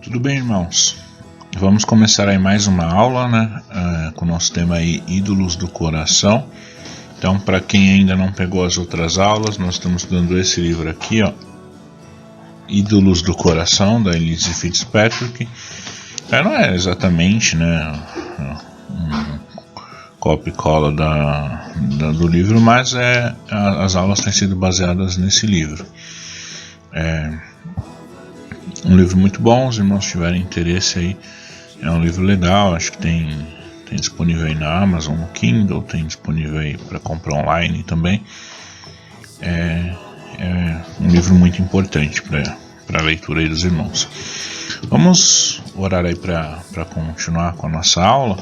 Tudo bem, irmãos? Vamos começar aí mais uma aula, né? Com o nosso tema aí, ídolos do coração. Então, para quem ainda não pegou as outras aulas, nós estamos dando esse livro aqui, ó, Ídolos do Coração, da Elyse Fitzpatrick. Não é exatamente, né, um copia e cola do livro, mas as aulas têm sido baseadas nesse livro. Um livro muito bom, se os irmãos tiverem interesse aí, é um livro legal, acho que tem disponível aí na Amazon, no Kindle, tem disponível aí para comprar online também. É um livro muito importante para a leitura aí dos irmãos. Vamos orar aí para continuar com a nossa aula.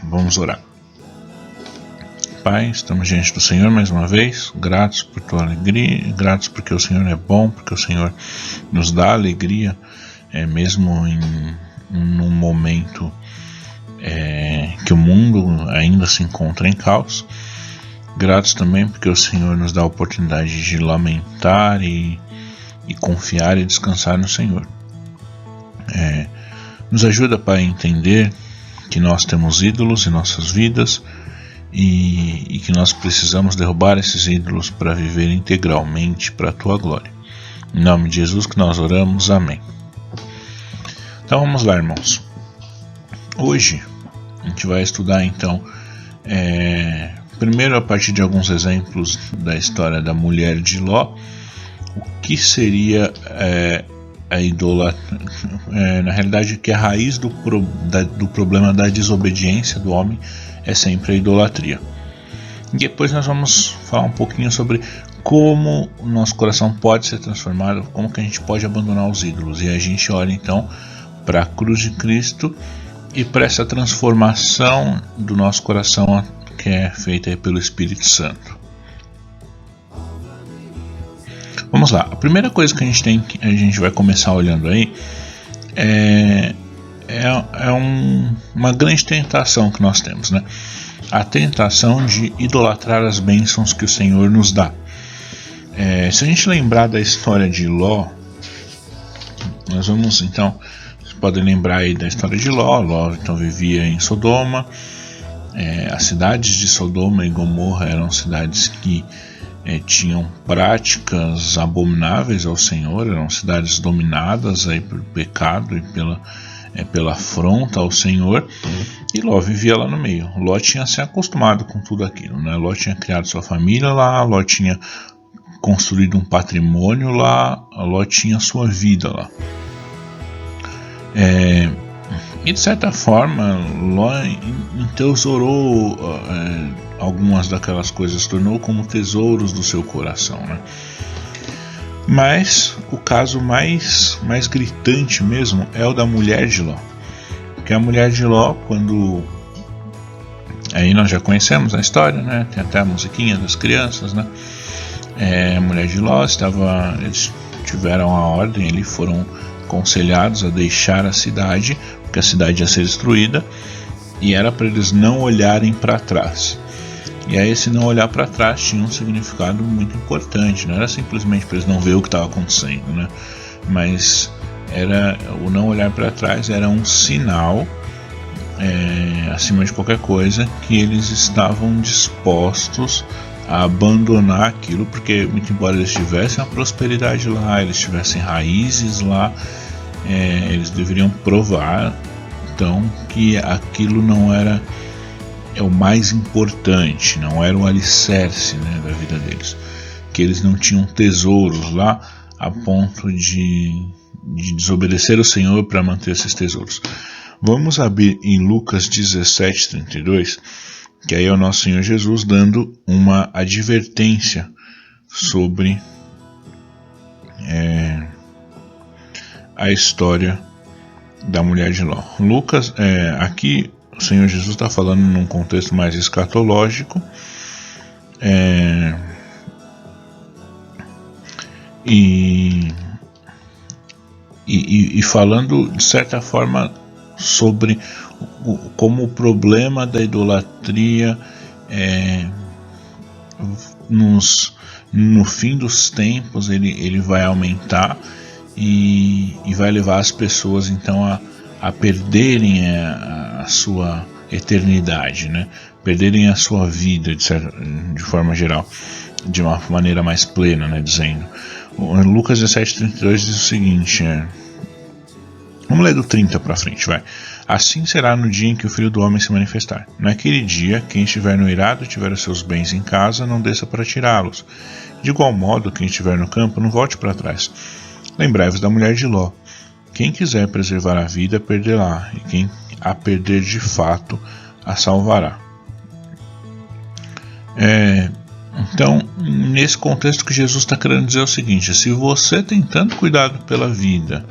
Vamos orar. Pai, estamos diante do Senhor mais uma vez, gratos por tua alegria, gratos porque o Senhor é bom, porque o Senhor nos dá alegria, mesmo num momento que o mundo ainda se encontra em caos. Gratos também porque o Senhor nos dá a oportunidade de lamentar e confiar e descansar no Senhor. Nos ajuda, Pai, a entender que nós temos ídolos em nossas vidas e que nós precisamos derrubar esses ídolos para viver integralmente para a Tua glória. Em nome de Jesus que nós oramos, amém. Então vamos lá, irmãos. Hoje a gente vai estudar então, primeiro a partir de alguns exemplos da história da mulher de Ló, o que seria a idolatria, na realidade que a raiz do problema da desobediência do homem é sempre a idolatria. E depois nós vamos falar um pouquinho sobre como o nosso coração pode ser transformado, como que a gente pode abandonar os ídolos. E a gente olha então para a cruz de Cristo e para essa transformação do nosso coração que é feita pelo Espírito Santo. Vamos lá, a primeira coisa que a gente vai começar olhando aí uma grande tentação que nós temos, né? A tentação de idolatrar as bênçãos que o Senhor nos dá. Se a gente lembrar da história de Ló, nós vamos então, vocês podem lembrar aí da história de Ló. Ló então vivia em Sodoma. As cidades de Sodoma e Gomorra eram cidades que tinham práticas abomináveis ao Senhor, eram cidades dominadas aí pelo pecado e pela afronta ao Senhor, e Ló vivia lá no meio. Ló tinha se acostumado com tudo aquilo, né? Ló tinha criado sua família lá, Ló tinha construído um patrimônio lá, Ló tinha sua vida lá. E de certa forma Ló entesourou algumas daquelas coisas, tornou como tesouros do seu coração, né? Mas o caso mais gritante mesmo é o da mulher de Ló. Porque a mulher de Ló, quando... Aí nós já conhecemos a história, né? Tem até a musiquinha das crianças, né? A mulher de Ló eles tiveram a ordem, eles foram aconselhados a deixar a cidade, porque a cidade ia ser destruída, e era para eles não olharem para trás. E aí esse não olhar para trás tinha um significado muito importante, não era simplesmente para eles não ver o que estava acontecendo, né? Mas o não olhar para trás era um sinal, acima de qualquer coisa, que eles estavam dispostos a abandonar aquilo, porque muito embora eles tivessem a prosperidade lá, eles tivessem raízes lá, eles deveriam provar então que aquilo não era o mais importante, não era o alicerce, né, da vida deles, que eles não tinham tesouros lá a ponto de desobedecer o Senhor para manter esses tesouros. Vamos abrir em Lucas 17:32, que aí é o nosso Senhor Jesus dando uma advertência sobre a história da mulher de Ló. Lucas, aqui o Senhor Jesus está falando num contexto mais escatológico, e falando de certa forma sobre como o problema da idolatria no fim dos tempos ele vai aumentar e vai levar as pessoas então a perderem a sua eternidade, né? Perderem a sua vida de forma geral, de uma maneira mais plena, né? Dizendo, Lucas 17:32 diz o seguinte, vamos ler do 30 para frente, vai. Assim será no dia em que o Filho do Homem se manifestar. Naquele dia, quem estiver no eirado e tiver os seus bens em casa, não desça para tirá-los. De igual modo, quem estiver no campo, não volte para trás. Lembrai-vos da mulher de Ló. Quem quiser preservar a vida, perdê-la, e quem a perder de fato, a salvará. Então, nesse contexto que Jesus está querendo dizer é o seguinte: se você tem tanto cuidado pela vida,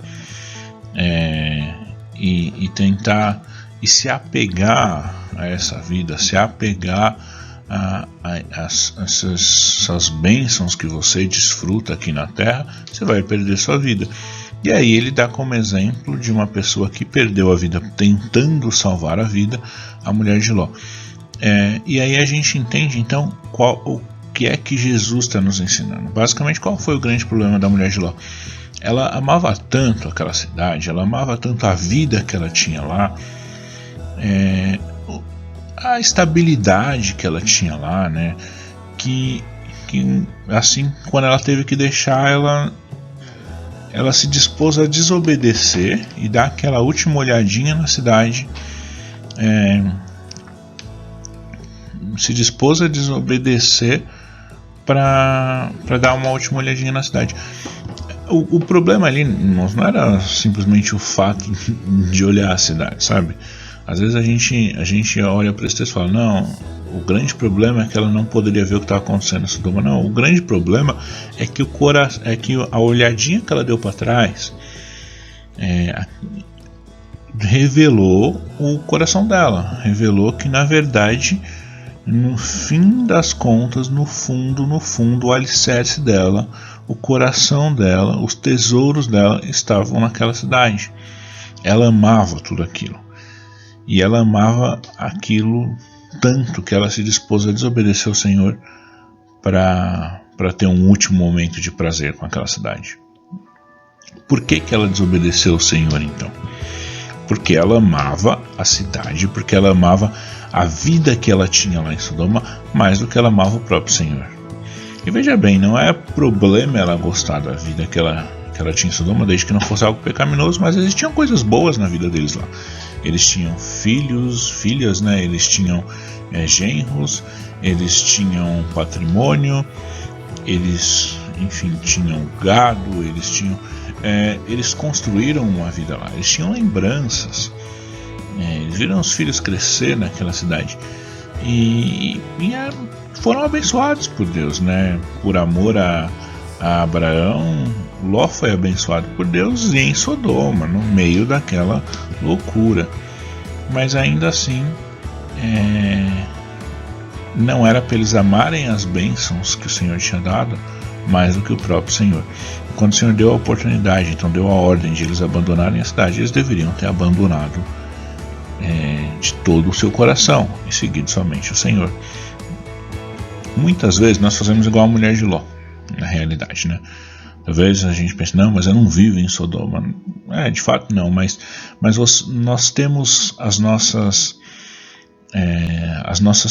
e tentar e se apegar a essa vida, se apegar a essas bênçãos que você desfruta aqui na terra, você vai perder sua vida. E aí ele dá como exemplo de uma pessoa que perdeu a vida tentando salvar a vida, a mulher de Ló. E aí a gente entende então o que é que Jesus está nos ensinando. Basicamente, qual foi o grande problema da mulher de Ló? Ela amava tanto aquela cidade, ela amava tanto a vida que ela tinha lá, a estabilidade que ela tinha lá, né? Que assim, quando ela teve que deixar, ela se dispôs a desobedecer e dar aquela última olhadinha na cidade. Se dispôs a desobedecer para dar uma última olhadinha na cidade. O problema ali não era simplesmente o fato de olhar a cidade, sabe? Às vezes a gente olha para esse texto e fala, não, o grande problema é que ela não poderia ver o que estava acontecendo em Sodoma. Não, o grande problema é que a olhadinha que ela deu para trás revelou o coração dela, revelou que na verdade, no fim das contas, no fundo, o alicerce dela, o coração dela, os tesouros dela estavam naquela cidade. Ela amava tudo aquilo. E ela amava aquilo tanto que ela se dispôs a desobedecer ao Senhor para ter um último momento de prazer com aquela cidade. Por que ela desobedeceu ao Senhor então? Porque ela amava a cidade, porque ela amava a vida que ela tinha lá em Sodoma mais do que ela amava o próprio Senhor. E veja bem, não é problema ela gostar da vida que ela tinha em Sodoma, desde que não fosse algo pecaminoso, mas existiam coisas boas na vida deles lá. Eles tinham filhos, filhas, né? Eles tinham genros, eles tinham patrimônio, eles, enfim, tinham gado, eles construíram uma vida lá, eles tinham lembranças, eles viram os filhos crescer naquela cidade e foram abençoados por Deus, né? Por amor a Abraão, Ló foi abençoado por Deus em Sodoma, no meio daquela loucura. Mas ainda assim, não era para eles amarem as bênçãos que o Senhor tinha dado mais do que o próprio Senhor. Quando o Senhor deu a oportunidade, então deu a ordem de eles abandonarem a cidade, eles deveriam ter abandonado de todo o seu coração e seguido somente o Senhor. Muitas vezes nós fazemos igual a mulher de Ló, na realidade, né? Talvez a gente pense, não, mas eu não vivo em Sodoma. De fato não, mas nós temos as nossas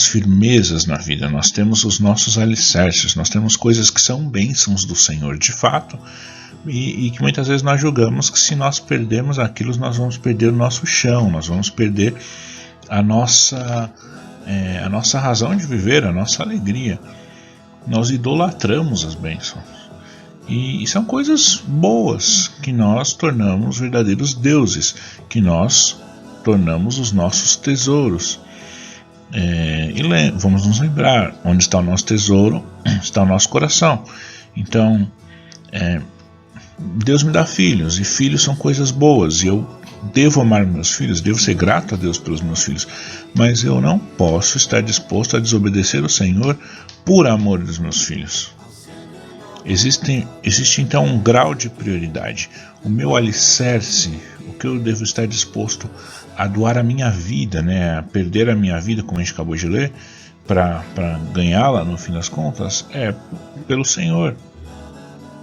firmezas na vida, nós temos os nossos alicerces, nós temos coisas que são bênçãos do Senhor, de fato, e que muitas vezes nós julgamos que se nós perdermos aquilo, nós vamos perder o nosso chão, nós vamos perder a nossa razão de viver, a nossa alegria. Nós idolatramos as bênçãos. E são coisas boas que nós tornamos verdadeiros deuses, que nós tornamos os nossos tesouros. E vamos nos lembrar, onde está o nosso tesouro, está o nosso coração. Então, Deus me dá filhos, e filhos são coisas boas, e eu devo amar meus filhos, devo ser grato a Deus pelos meus filhos, mas eu não posso estar disposto a desobedecer o Senhor por amor dos meus filhos. Existe então um grau de prioridade. O meu alicerce, o que eu devo estar disposto a doar a minha vida, né, a perder a minha vida, como a gente acabou de ler, para ganhá-la no fim das contas, é pelo Senhor.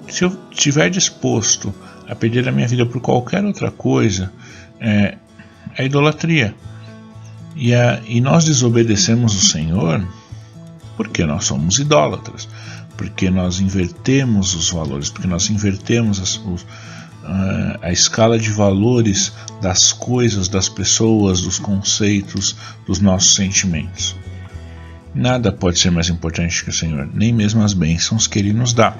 Se eu estiver disposto a perder a minha vida por qualquer outra coisa, é a idolatria. E nós desobedecemos o Senhor porque nós somos idólatras, porque nós invertemos os valores, porque nós invertemos a escala de valores das coisas, das pessoas, dos conceitos, dos nossos sentimentos. Nada pode ser mais importante que o Senhor, nem mesmo as bênçãos que Ele nos dá.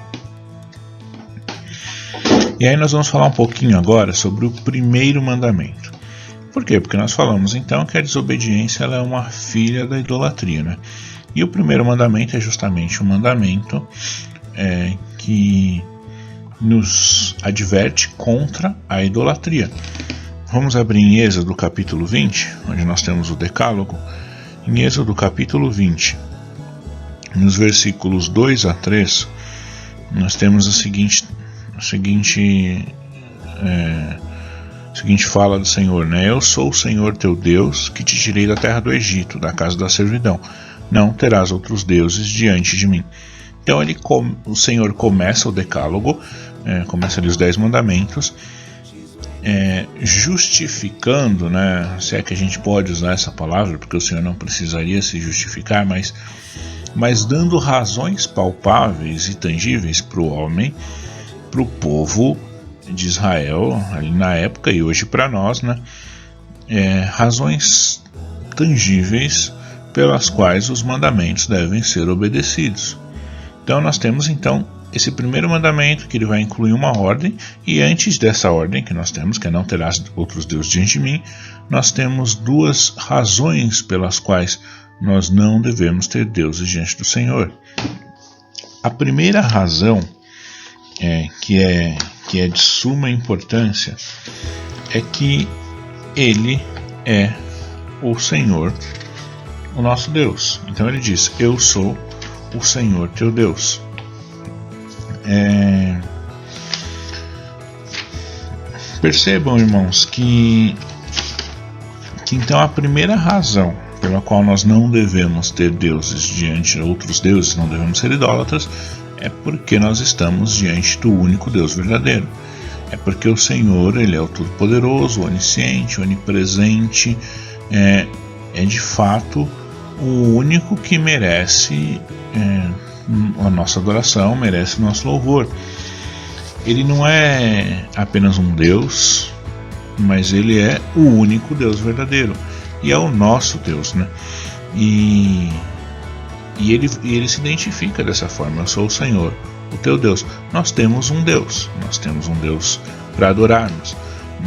E aí nós vamos falar um pouquinho agora sobre o primeiro mandamento. Por quê? Porque nós falamos então que a desobediência ela é uma filha da idolatria, né? E o primeiro mandamento é justamente um mandamento que nos adverte contra a idolatria. Vamos abrir em Êxodo capítulo 20, onde nós temos o decálogo. Em Êxodo capítulo 20, nos versículos 2 a 3, nós temos a seguinte fala do Senhor, né? Eu sou o Senhor teu Deus, que te tirei da terra do Egito, da casa da servidão. Não terás outros deuses diante de mim. Então o Senhor começa o decálogo, começa ali os 10 mandamentos, justificando, né? Se é que a gente pode usar essa palavra, porque o Senhor não precisaria se justificar, mas dando razões palpáveis e tangíveis para o homem, para o povo de Israel, ali na época e hoje para nós, né? Razões tangíveis pelas quais os mandamentos devem ser obedecidos. Então nós temos esse primeiro mandamento, que ele vai incluir uma ordem, e antes dessa ordem que nós temos, que é não terás outros deuses diante de mim, nós temos 2 razões pelas quais nós não devemos ter deuses diante do Senhor. A primeira razão, que é de suma importância, é que Ele é o Senhor, o nosso Deus. Então ele diz, eu sou o Senhor teu Deus. Percebam, irmãos, que então a primeira razão pela qual nós não devemos ter deuses diante de outros deuses, não devemos ser idólatras, é porque nós estamos diante do único Deus verdadeiro. É porque o Senhor, Ele é o Todo-Poderoso, onisciente, onipresente, é de fato o único que merece a nossa adoração, merece o nosso louvor. Ele não é apenas um Deus, mas Ele é o único Deus verdadeiro, e é o nosso Deus, né? E ele se identifica dessa forma, eu sou o Senhor, o teu Deus. Nós temos um Deus para adorarmos,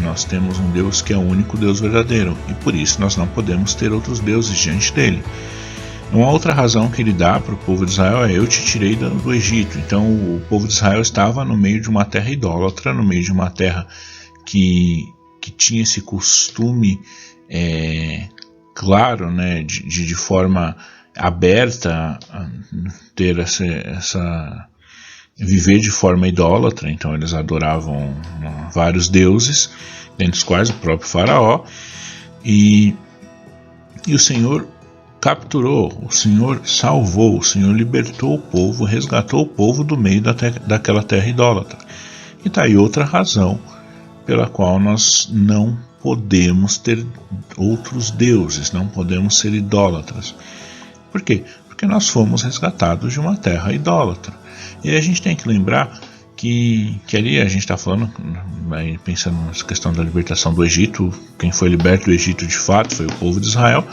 nós temos um Deus que é o único Deus verdadeiro, e por isso nós não podemos ter outros deuses diante dele. Uma outra razão que ele dá para o povo de Israel é, eu te tirei do Egito. Então o povo de Israel estava no meio de uma terra idólatra, no meio de uma terra que tinha esse costume, claro, né, de forma aberta a ter viver de forma idólatra. Então eles adoravam vários deuses, dentre os quais o próprio faraó, e o Senhor capturou, o Senhor salvou, o Senhor libertou o povo, resgatou o povo do meio daquela terra idólatra. E está aí outra razão pela qual nós não podemos ter outros deuses, não podemos ser idólatras. Por quê? Porque nós fomos resgatados de uma terra idólatra. E a gente tem que lembrar que ali a gente está falando, pensando nessa questão da libertação do Egito, quem foi liberto do Egito de fato foi o povo de Israel,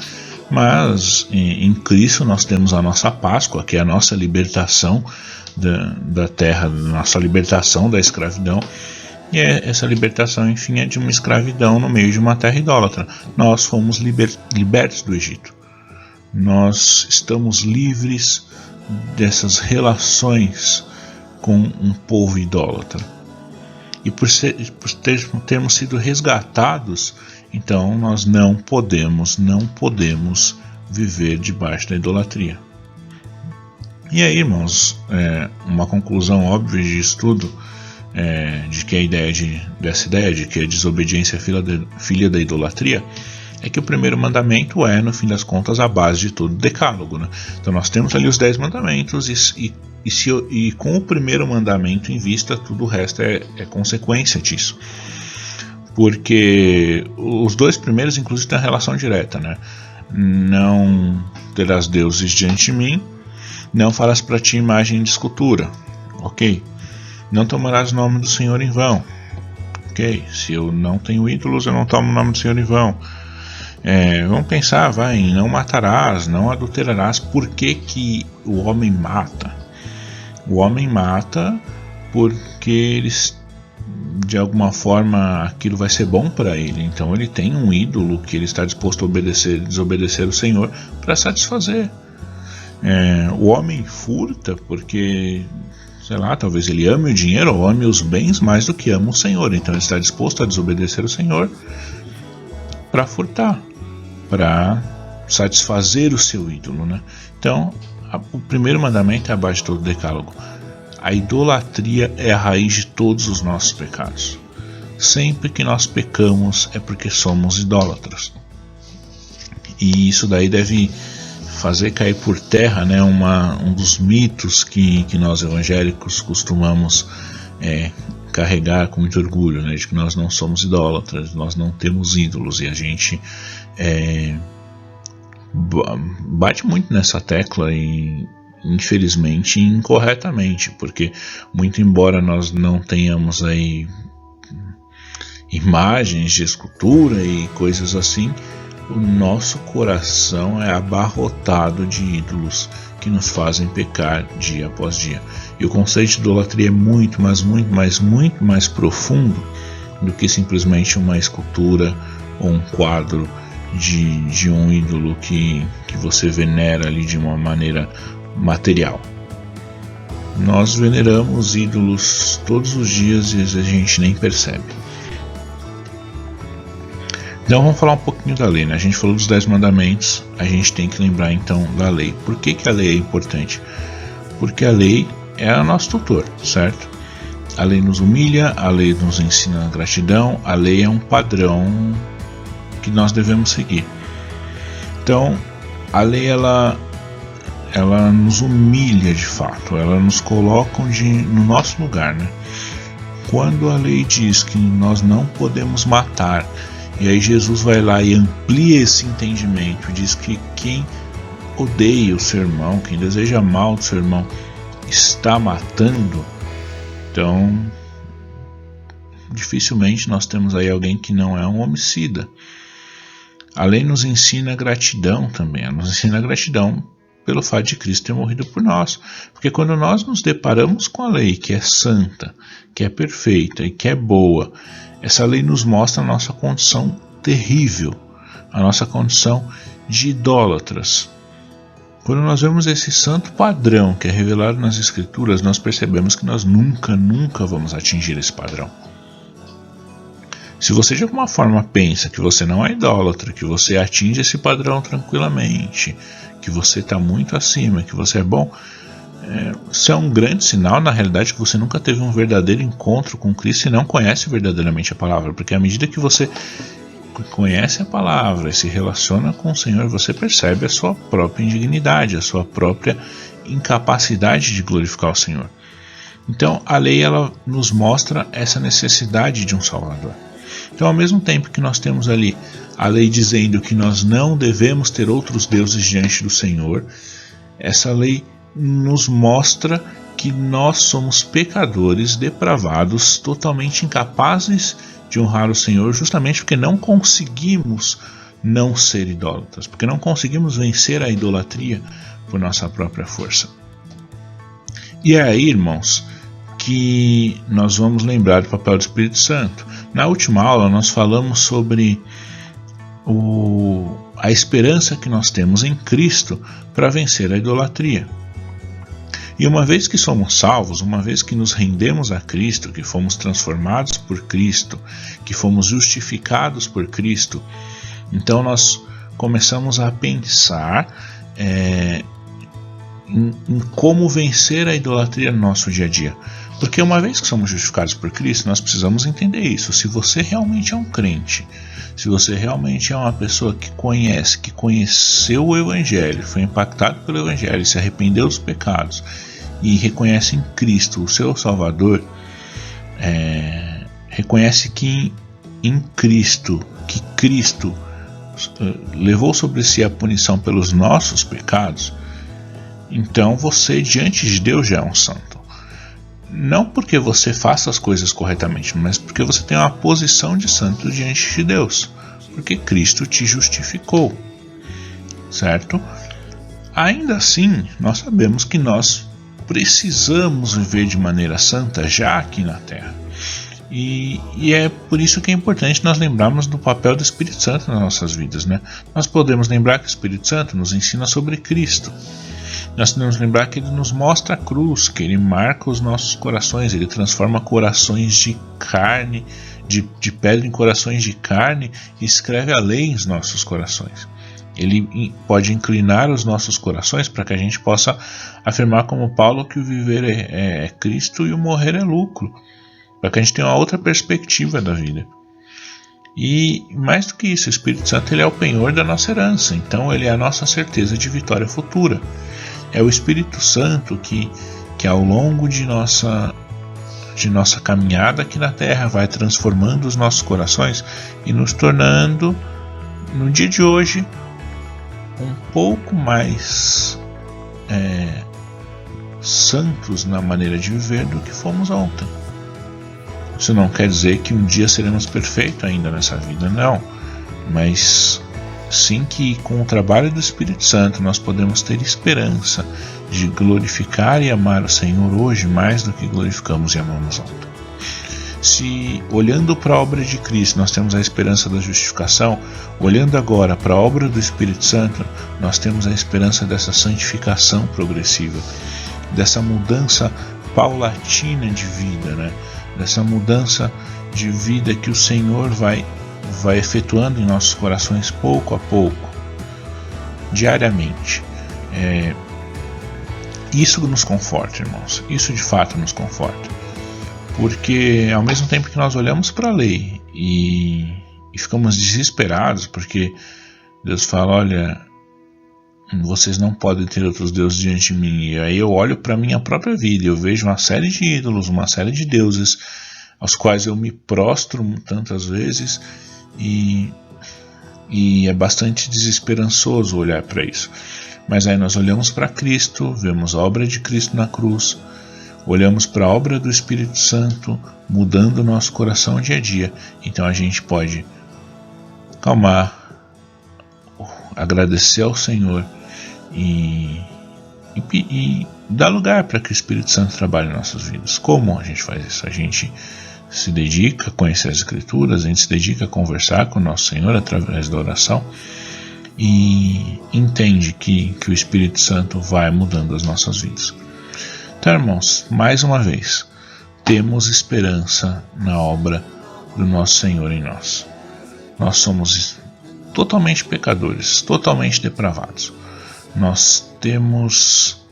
mas em Cristo nós temos a nossa Páscoa, que é a nossa libertação da terra, nossa libertação da escravidão. E essa libertação, enfim, é de uma escravidão no meio de uma terra idólatra. Nós fomos libertos do Egito. Nós estamos livres dessas relações com um povo idólatra. E por termos sido resgatados, então nós não podemos viver debaixo da idolatria. E aí, irmãos, uma conclusão óbvia disso tudo, de que dessa ideia de que a desobediência é filha da idolatria, é que o primeiro mandamento é, no fim das contas, a base de todo o decálogo, né? Então nós temos ali os 10 mandamentos e com o primeiro mandamento em vista, tudo o resto é consequência disso. Porque os 2 primeiros, inclusive, têm uma relação direta, né? Não terás deuses diante de mim, não farás para ti imagem de escultura, ok? Não tomarás o nome do Senhor em vão, ok? Se eu não tenho ídolos, eu não tomo o nome do Senhor em vão. Vamos pensar, em não matarás, não adulterarás. Por que o homem mata? O homem mata porque eles, de alguma forma, aquilo vai ser bom para ele. Então ele tem um ídolo que ele está disposto a desobedecer o Senhor para satisfazer. O homem furta porque, sei lá, talvez ele ame o dinheiro ou ame os bens mais do que ama o Senhor. Então ele está disposto a desobedecer o Senhor para furtar, para satisfazer o seu ídolo, né? Então, o primeiro mandamento é a base de todo o decálogo. A idolatria é a raiz de todos os nossos pecados. Sempre que nós pecamos é porque somos idólatras. E isso daí deve fazer cair por terra, né, um dos mitos que nós evangélicos costumamos carregar com muito orgulho, né, de que nós não somos idólatras, nós não temos ídolos, e a gente bate muito nessa tecla e infelizmente incorretamente, porque muito embora nós não tenhamos aí imagens de escultura e coisas assim, o nosso coração é abarrotado de ídolos que nos fazem pecar dia após dia. E o conceito de idolatria é muito mais profundo do que simplesmente uma escultura ou um quadro de um ídolo que você venera ali de uma maneira material. Nós veneramos ídolos todos os dias e a gente nem percebe. Então vamos falar um pouquinho da lei, né? A gente falou dos 10 mandamentos, a gente tem que lembrar então da lei. Por que a lei é importante? Porque a lei é o nosso tutor, certo? A lei nos humilha, a lei nos ensina a gratidão, a lei é um padrão que nós devemos seguir. Então a lei ela nos humilha de fato, ela nos coloca no nosso lugar, né? Quando a lei diz que nós não podemos matar, e aí Jesus vai lá e amplia esse entendimento e diz que quem odeia o seu irmão, quem deseja mal do seu irmão, está matando. Então dificilmente nós temos aí alguém que não é um homicida. A lei nos ensina gratidão também, ela nos ensina gratidão pelo fato de Cristo ter morrido por nós. Porque quando nós nos deparamos com a lei que é santa, que é perfeita e que é boa, essa lei nos mostra a nossa condição terrível, a nossa condição de idólatras. Quando nós vemos esse santo padrão que é revelado nas Escrituras, nós percebemos que nós nunca vamos atingir esse padrão. Se você de alguma forma pensa que você não é idólatra, que você atinge esse padrão tranquilamente, que você está muito acima, que você é bom, isso é um grande sinal, na realidade, que você nunca teve um verdadeiro encontro com Cristo e não conhece verdadeiramente a palavra. Porque à medida que você conhece a palavra e se relaciona com o Senhor, você percebe a sua própria indignidade, a sua própria incapacidade de glorificar o Senhor. Então a lei ela nos mostra essa necessidade de um Salvador. Então, ao mesmo tempo que nós temos ali a lei dizendo que nós não devemos ter outros deuses diante do Senhor, essa lei nos mostra que nós somos pecadores, depravados, totalmente incapazes de honrar o Senhor, justamente porque não conseguimos não ser idólatras, porque não conseguimos vencer a idolatria por nossa própria força. E é aí, irmãos, que nós vamos lembrar do papel do Espírito Santo. Na última aula nós falamos sobre a esperança que nós temos em Cristo para vencer a idolatria. E uma vez que somos salvos, uma vez que nos rendemos a Cristo, que fomos transformados por Cristo, que fomos justificados por Cristo, então nós começamos a pensar em como vencer a idolatria no nosso dia a dia. Porque uma vez que somos justificados por Cristo, nós precisamos entender isso. Se você realmente é um crente, se você realmente é uma pessoa que conhece, que conheceu o Evangelho, foi impactado pelo Evangelho, se arrependeu dos pecados e reconhece em Cristo o seu Salvador, reconhece que em Cristo, que Cristo levou sobre si a punição pelos nossos pecados, então você diante de Deus já é um santo. Não porque você faça as coisas corretamente, mas porque você tem uma posição de santo diante de Deus, porque Cristo te justificou, certo? Ainda assim, nós sabemos que nós precisamos viver de maneira santa já aqui na Terra. E é por isso que é importante nós lembrarmos do papel do Espírito Santo nas nossas vidas, né? Nós podemos lembrar que o Espírito Santo nos ensina sobre Cristo. Nós podemos lembrar que ele nos mostra a cruz, que ele marca os nossos corações, ele transforma corações de carne, de pedra em corações de carne e escreve a lei em nossos corações. Ele pode inclinar os nossos corações para que a gente possa afirmar como Paulo que o viver é Cristo e o morrer é lucro, para que a gente tenha uma outra perspectiva da vida. E mais do que isso, o Espírito Santo ele é o penhor da nossa herança, então ele é a nossa certeza de vitória futura. É o Espírito Santo que ao longo de nossa caminhada aqui na Terra vai transformando os nossos corações e nos tornando, no dia de hoje, um pouco mais santos na maneira de viver do que fomos ontem. Isso não quer dizer que um dia seremos perfeitos ainda nessa vida, não. Mas sim que com o trabalho do Espírito Santo nós podemos ter esperança de glorificar e amar o Senhor hoje mais do que glorificamos e amamos ontem. Se olhando para a obra de Cristo nós temos a esperança da justificação, olhando agora para a obra do Espírito Santo, nós temos a esperança dessa santificação progressiva, dessa mudança paulatina de vida, né? Dessa mudança de vida que o Senhor vai efetuando em nossos corações pouco a pouco, diariamente. Isso nos conforta, irmãos. Isso de fato nos conforta. Porque ao mesmo tempo que nós olhamos para a lei e ficamos desesperados, porque Deus fala, olha, vocês não podem ter outros deuses diante de mim. E aí eu olho para a minha própria vida e eu vejo uma série de ídolos, uma série de deuses aos quais eu me prostro tantas vezes e é bastante desesperançoso olhar para isso. Mas aí nós olhamos para Cristo, vemos a obra de Cristo na cruz, olhamos para a obra do Espírito Santo mudando o nosso coração dia a dia. Então a gente pode calmar, agradecer ao Senhor e dar lugar para que o Espírito Santo trabalhe em nossas vidas. Como a gente faz isso? A gente se dedica a conhecer as Escrituras, a gente se dedica a conversar com o nosso Senhor através da oração e entende que o Espírito Santo vai mudando as nossas vidas. Então, irmãos, mais uma vez, temos esperança na obra do nosso Senhor em nós. Nós somos totalmente pecadores, totalmente depravados. Nós temos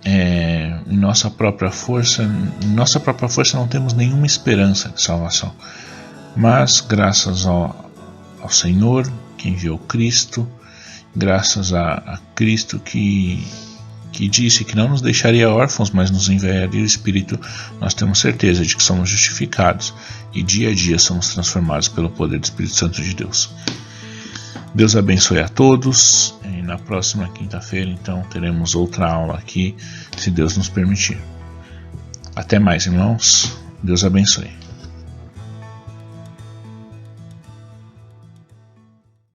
em nossa própria força não temos nenhuma esperança de salvação. Mas graças ao Senhor que enviou Cristo, graças a Cristo que disse que não nos deixaria órfãos, mas nos enviaria o Espírito, nós temos certeza de que somos justificados e dia a dia somos transformados pelo poder do Espírito Santo de Deus. Deus abençoe a todos. E na próxima quinta-feira, então, teremos outra aula aqui, se Deus nos permitir. Até mais, irmãos. Deus abençoe.